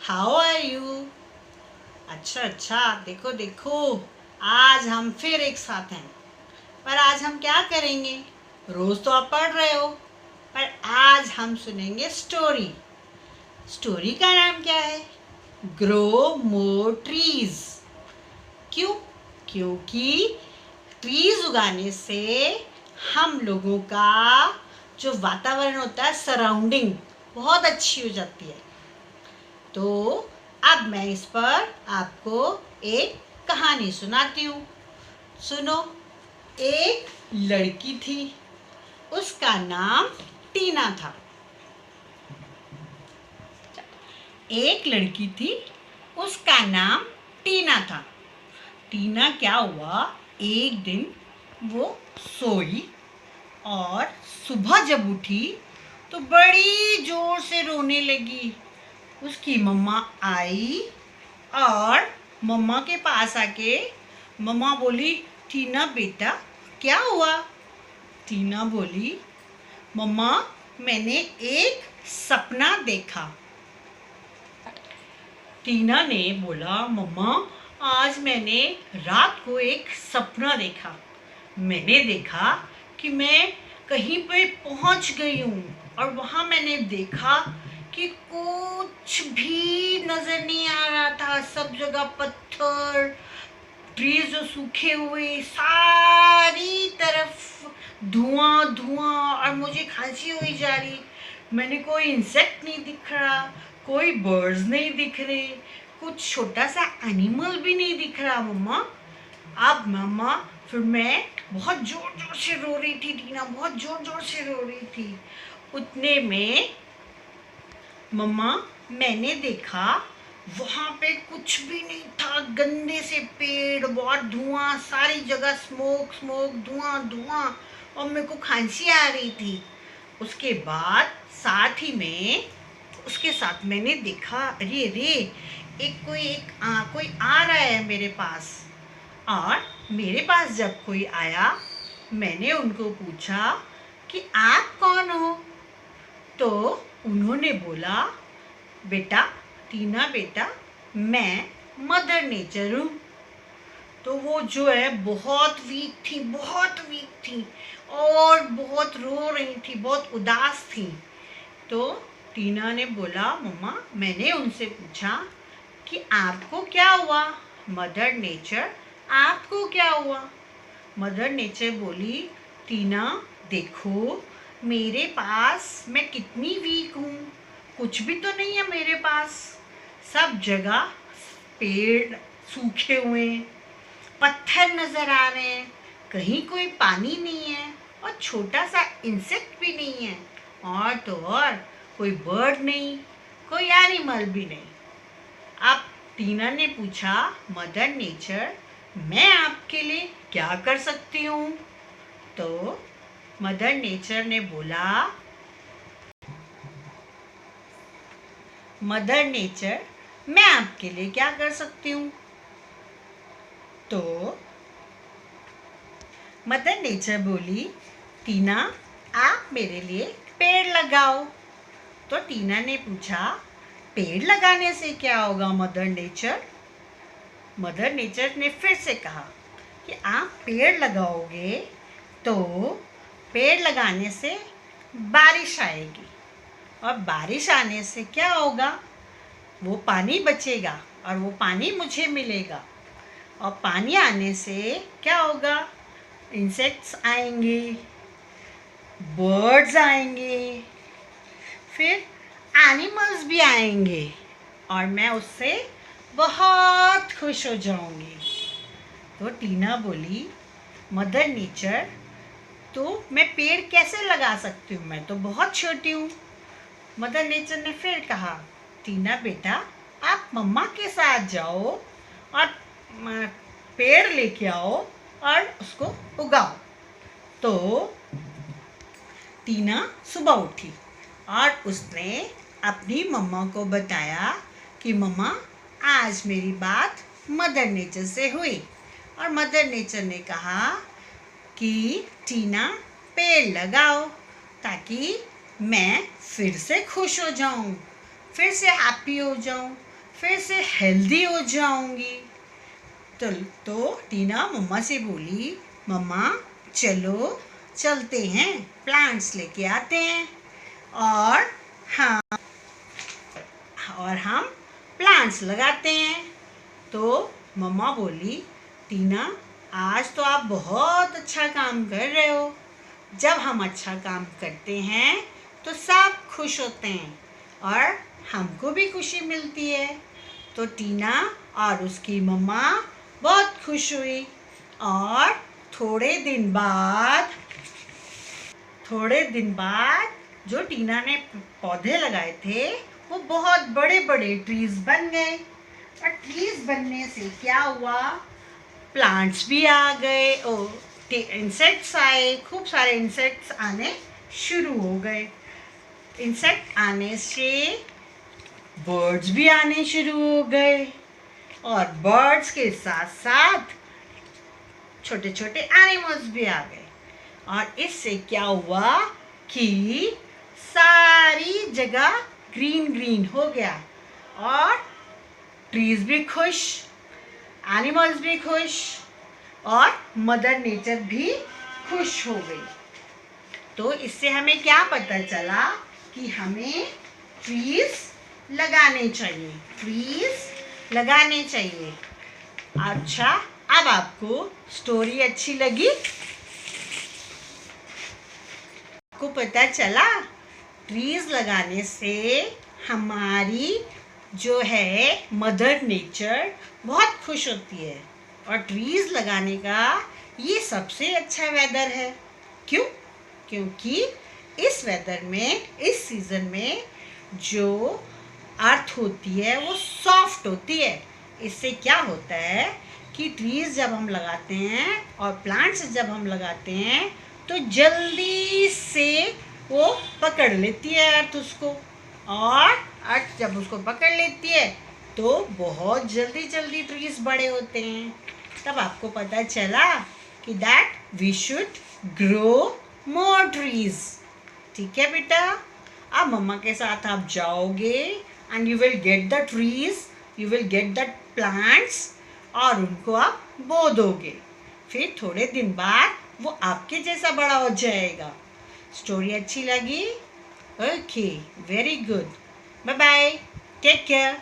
How are you. अच्छा, देखो देखो, आज हम फिर एक साथ हैं। पर आज हम क्या करेंगे? रोज तो आप पढ़ रहे हो, पर आज हम सुनेंगे स्टोरी। स्टोरी का नाम क्या है? Grow more trees. क्यों? क्योंकि ट्रीज उगाने से हम लोगों का जो वातावरण होता है, सराउंडिंग बहुत अच्छी हो जाती है। तो अब मैं इस पर आपको एक कहानी सुनाती हूँ। सुनो। एक लड़की थी, उसका नाम टीना था। एक लड़की थी, उसका नाम टीना था। टीना क्या हुआ, एक दिन वो सोई और सुबह जब उठी तो बड़ी जोर से रोने लगी। उसकी मम्मा आई और मम्मा के पास आके मम्मा बोली, टीना बेटा क्या हुआ? टीना बोली, मम्मा मैंने एक सपना देखा। टीना ने बोला, मम्मा आज मैंने रात को एक सपना देखा। मैंने देखा कि मैं कहीं पे पहुंच गई हूँ और वहाँ मैंने देखा कि कुछ भी नजर नहीं आ रहा था। सब जगह पत्थर, ट्रीज जो सूखे हुए, सारी तरफ धुआं धुआं, और मुझे खांसी हुई जा रही। मैंने कोई इंसेक्ट नहीं दिख रहा, कोई बर्ड्स नहीं दिख रहे, कुछ छोटा सा एनिमल भी नहीं दिख रहा मम्मा। अब मम्मा फिर मैं बहुत जोर जोर से रो रही थी। टीना बहुत जोर जोर से रो रही थी। उतने में मम्मा मैंने देखा वहाँ पे कुछ भी नहीं था। गंदे से पेड़, बहुत धुआं, सारी जगह स्मोक स्मोक, धुआं धुआं, और मेरे को खांसी आ रही थी। उसके बाद साथ ही में उसके साथ मैंने देखा, अरे अरे कोई आ रहा है मेरे पास। और मेरे पास जब कोई आया, मैंने उनको पूछा कि आप कौन हो? तो उन्होंने बोला, बेटा टीना बेटा, मैं मदर नेचर हूँ। तो वो जो है बहुत वीक थी और बहुत रो रही थी, बहुत उदास थी। तो टीना ने बोला, मम्मा मैंने उनसे पूछा कि आपको क्या हुआ? मदर नेचर, आपको क्या हुआ? मदर नेचर बोली, टीना देखो मेरे पास मैं कितनी वीक हूँ, कुछ भी तो नहीं है मेरे पास। सब जगह पेड़ सूखे हुए, पत्थर नजर आ रहे हैं, कहीं कोई पानी नहीं है और छोटा सा इंसेक्ट भी नहीं है, और तो और कोई बर्ड नहीं, कोई एनिमल भी नहीं। अब टीना ने पूछा, मदर नेचर मैं आपके लिए क्या कर सकती हूँ? तो मदर नेचर ने बोला, मदर नेचर मैं आपके लिए क्या कर सकती हूँ? तो मदर नेचर बोली, टीना आप मेरे लिए पेड़ लगाओ। तो टीना ने पूछा, पेड़ लगाने से क्या होगा मदर नेचर? मदर नेचर ने फिर से कहा कि आप पेड़ लगाओगे तो पेड़ लगाने से बारिश आएगी, और बारिश आने से क्या होगा? वो पानी बचेगा और वो पानी मुझे मिलेगा, और पानी आने से क्या होगा? इंसेक्ट्स आएंगे, बर्ड्स आएंगे, फिर एनिमल्स भी आएंगे, और मैं उससे बहुत खुश हो जाऊंगी। तो टीना बोली, मदर नेचर तो मैं पेड़ कैसे लगा सकती हूँ, मैं तो बहुत छोटी हूँ। मदर नेचर ने फिर कहा, टीना बेटा आप मम्मा के साथ जाओ और पेड़ लेके आओ और उसको उगाओ। तो टीना सुबह उठी और उसने अपनी मम्मा को बताया कि मम्मा आज मेरी बात मदर नेचर से हुई, और मदर नेचर ने कहा कि टीना पेड़ लगाओ ताकि मैं फिर से खुश हो जाऊं, फिर से हैप्पी हो जाऊं, फिर से हेल्दी हो जाऊंगी। तो टीना मम्मा से बोली, मम्मा चलो चलते हैं, प्लांट्स लेके आते हैं और हाँ और हम प्लांट्स लगाते हैं। तो मम्मा बोली, टीना आज तो आप बहुत अच्छा काम कर रहे हो। जब हम अच्छा काम करते हैं तो सब खुश होते हैं और हमको भी खुशी मिलती है। तो टीना और उसकी मम्मा बहुत खुश हुई और थोड़े दिन बाद जो टीना ने पौधे लगाए थे वो बहुत बड़े बड़े ट्रीज बन गए। और ट्रीज बनने से क्या हुआ, प्लांट्स भी आ गए, इंसेक्ट्स आए, खूब सारे इंसेक्ट्स आने शुरू हो गए। इंसेक्ट आने से बर्ड्स भी आने शुरू हो गए और बर्ड्स के साथ साथ छोटे छोटे एनिमल्स भी आ गए। और इससे क्या हुआ कि सारी जगह ग्रीन ग्रीन हो गया और ट्रीज भी खुश, एनिमल्स भी खुश और मदर नेचर भी खुश हो गई। तो इससे हमें क्या पता चला कि हमें ट्रीज लगाने चाहिए। अच्छा, अब आपको स्टोरी अच्छी लगी? आपको पता चला ट्रीज लगाने से हमारी जो है मदर नेचर बहुत खुश होती है और ट्रीज लगाने का ये सबसे अच्छा वेदर है। क्यों? क्योंकि इस वेदर में, इस सीज़न में जो अर्थ होती है वो सॉफ्ट होती है। इससे क्या होता है कि ट्रीज जब हम लगाते हैं और प्लांट्स जब हम लगाते हैं तो जल्दी से वो पकड़ लेती है अर्थ उसको, और अर्थ जब उसको पकड़ लेती है तो बहुत जल्दी जल्दी ट्रीज बड़े होते हैं। तब आपको पता चला कि that we should grow more trees. ठीक है बेटा, अब मम्मा के साथ आप जाओगे and you will get the trees, you will get the plants और उनको आप बो दोगे। फिर थोड़े दिन बाद वो आपके जैसा बड़ा हो जाएगा। स्टोरी अच्छी लगी? Okay, very good. Bye bye, take care.